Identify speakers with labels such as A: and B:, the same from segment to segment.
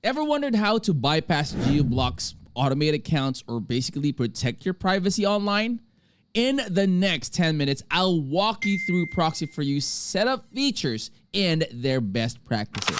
A: Ever wondered how to bypass geo-blocks, automate accounts, or basically protect your privacy online? In the next 10 minutes, I'll walk you through Proxy4You's setup features and their best practices.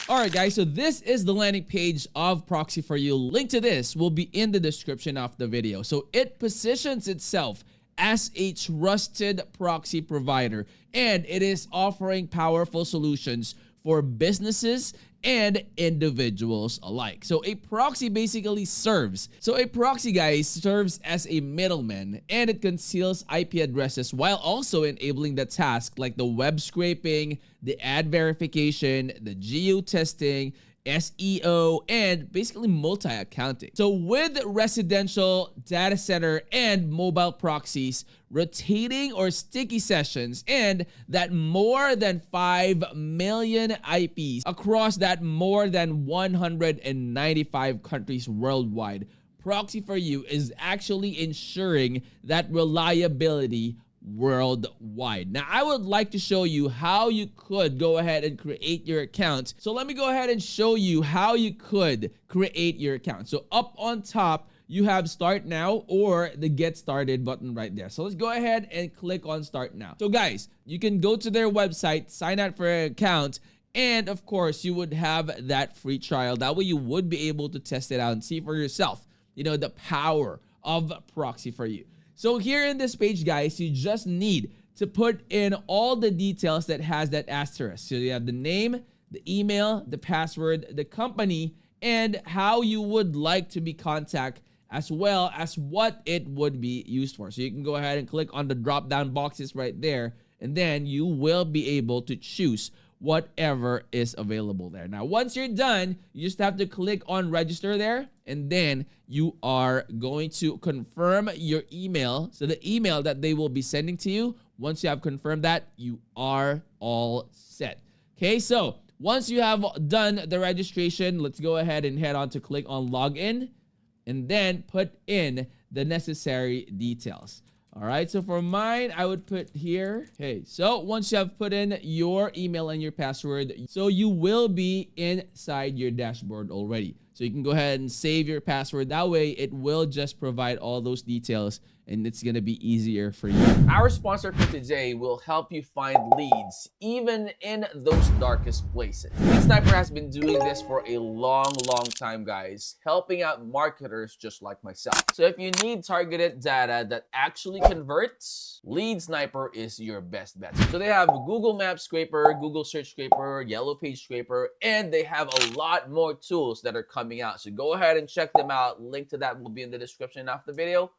A: Alright guys, so this is the landing page of Proxy4You. Link to this will be in the description of the video. So it positions itself as a trusted proxy provider, and it is offering powerful solutions for businesses and individuals alike. So a proxy basically serves. So a proxy, guys, serves as a middleman, and it conceals IP addresses while also enabling the task like the web scraping, the ad verification, the geo testing, SEO, and basically multi-accounting. So with residential, data center, and mobile proxies, rotating or sticky sessions, and that more than 5 million IPs across that more than 195 countries worldwide, Proxy4You is actually ensuring that reliability worldwide. Now, I would like to show you how you could go ahead and create your account. So let me go ahead and show you how you could create your account. So up on top, you have Start Now or the Get Started button right there. So let's go ahead and click on Start Now. So guys, you can go to their website, sign up for an account, and of course, you would have that free trial. That way you would be able to test it out and see for yourself, you know, the power of Proxy4You. So here in this page, guys, you just need to put in all the details that has that asterisk. So you have the name, the email, the password, the company, and how you would like to be contacted, as well as what it would be used for. So you can go ahead and click on the drop-down boxes right there, and then you will be able to choose whatever is available there. Now, once you're done, you just have to click on register there, and then you are going to confirm your email. So the email that they will be sending to you, once you have confirmed that, you are all set. Okay, so once you have done the registration, let's go ahead and head on to click on login, and then put in the necessary details. All right, so for mine, I would put here, okay, so once you have put in your email and your password, so you will be inside your dashboard already. So you can go ahead and save your password. That way, it will just provide all those details, and it's going to be easier for you. Our sponsor for today will help you find leads even in those darkest places. Lead Sniper has been doing this for a long time, guys, helping out marketers just like myself. So if you need targeted data that actually converts, Lead Sniper is your best bet. So they have Google Maps Scraper, Google Search Scraper, Yellow Page Scraper, and they have a lot more tools that are coming out. So go ahead and check them out. Link to that will be in the description of the video.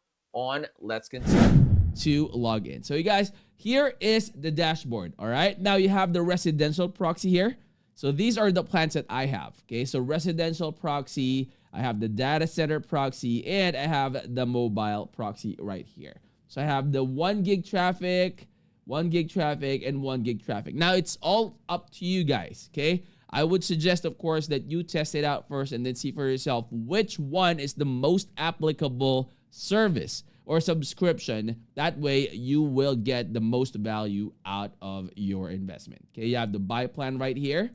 A: Let's continue to log in. So you guys, here is the dashboard. All right, now you have the residential proxy here. So these are the plans that I have. Okay, so residential proxy, I have the data center proxy, and I have the mobile proxy right here. So I have the 1 gig traffic, 1 gig traffic, and 1 gig traffic. Now it's all up to you guys. Okay, I would suggest, of course, that you test it out first and then see for yourself which one is the most applicable service or subscription. That way you will get the most value out of your investment. Okay, you have the buy plan right here.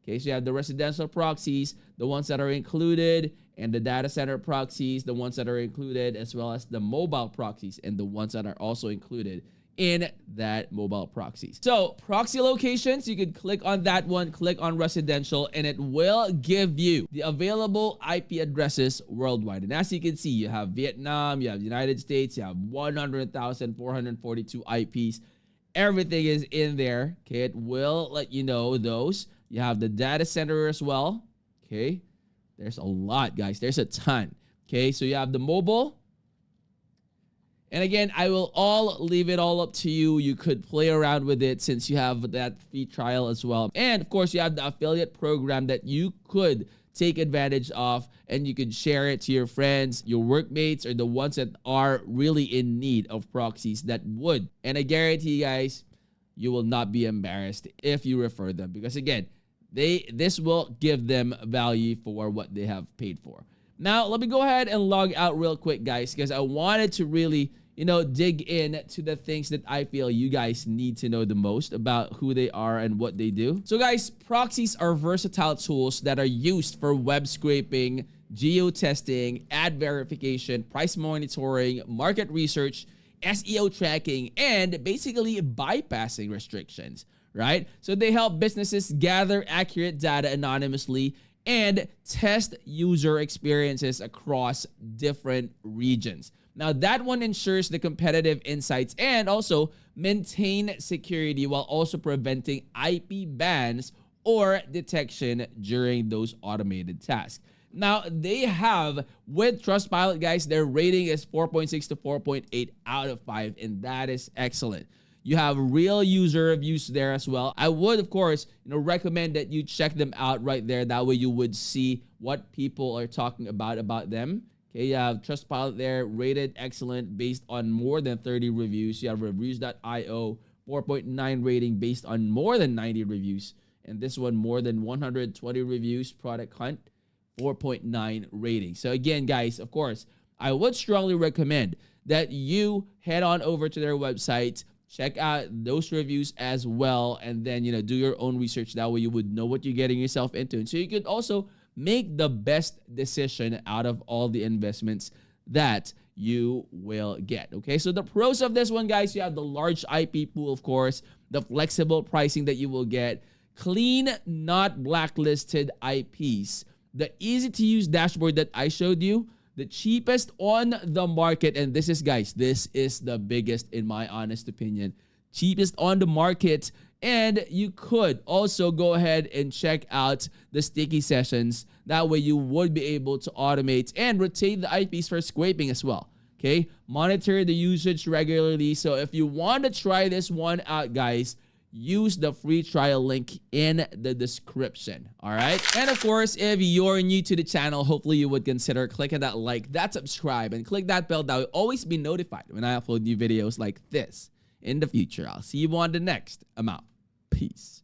A: Okay, so you have the residential proxies, the ones that are included, and the data center proxies, the ones that are included, as well as the mobile proxies and the ones that are also included in that mobile proxies. So proxy locations, you can click on that one, click on residential, and it will give you the available IP addresses worldwide. And as you can see, you have Vietnam, you have the United States, you have 100,442 IPs. Everything is in there. Okay, it will let you know those. You have the data center as well. Okay, there's a lot, guys. There's a ton. Okay, so you have the mobile. And again, I will leave it all up to you. You could play around with it since you have that free trial as well. And of course, you have the affiliate program that you could take advantage of, and you can share it to your friends, your workmates, or the ones that are really in need of proxies that would. And I guarantee you guys, you will not be embarrassed if you refer them, because again, this will give them value for what they have paid for. Now, let me go ahead and log out real quick, guys, because I wanted to really, dig in to the things that I feel you guys need to know the most about who they are and what they do. So guys, proxies are versatile tools that are used for web scraping, geo-testing, ad verification, price monitoring, market research, SEO tracking, and basically bypassing restrictions, right? So they help businesses gather accurate data anonymously and test user experiences across different regions. Now, that one ensures the competitive insights and also maintain security while also preventing IP bans or detection during those automated tasks. Now, they have, with Trustpilot, guys, their rating is 4.6 to 4.8 out of 5, and that is excellent. You have real user reviews there as well. I would, of course, recommend that you check them out right there. That way you would see what people are talking about them. Okay, you have Trustpilot there, rated excellent based on more than 30 reviews. You have reviews.io, 4.9 rating based on more than 90 reviews. And this one, more than 120 reviews. Product Hunt, 4.9 rating. So again, guys, of course, I would strongly recommend that you head on over to their website, check out those reviews as well, and then, do your own research. That way you would know what you're getting yourself into. And so you could also make the best decision out of all the investments that you will get. Okay, so the pros of this one, guys, you have the large IP pool, of course, the flexible pricing that you will get, clean, not blacklisted IPs, the easy-to-use dashboard that I showed you, the cheapest on the market, and this is, guys, this is the biggest in my honest opinion, cheapest on the market. And you could also go ahead and check out the sticky sessions. That way you would be able to automate and rotate the IPs for scraping as well. Okay, monitor the usage regularly. So if you want to try this one out, guys, use the free trial link in the description. All right. And of course, if you're new to the channel, hopefully you would consider clicking that like, that subscribe, and click that bell. That will always be notified when I upload new videos like this in the future. I'll see you on the next. I'm out. Peace.